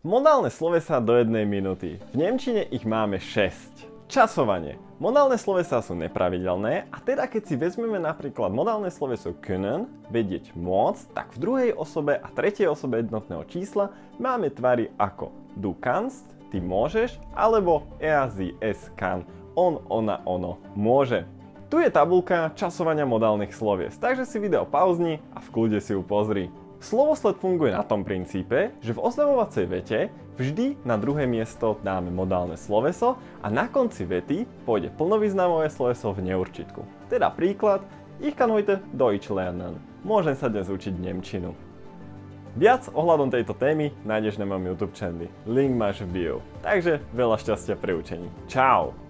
Modálne slovesá do 1 minúty. V nemčine ich máme 6. Časovanie. Modálne slovesá sú nepravidelné a teda keď si vezmeme napríklad modálne sloveso können, vedieť môcť, tak v druhej osobe a tretej osobe jednotného čísla máme tvary ako du kannst, ty môžeš, alebo er, sie, es kann, on, ona, ono môže. Tu je tabuľka časovania modálnych slovies, takže si video pauzni a v kľude si ju pozri. Slovosled funguje na tom princípe, že v oznamovacej vete vždy na druhé miesto dáme modálne sloveso a na konci vety pôjde plnovýznamové sloveso v neurčitku. Teda príklad, ich kann heute Deutsch lernen. Môžem sa dnes učiť nemčinu. Viac ohľadom tejto témy nájdeš na mojom YouTube channeli. Link máš v bio. Takže veľa šťastia pri učení. Čau!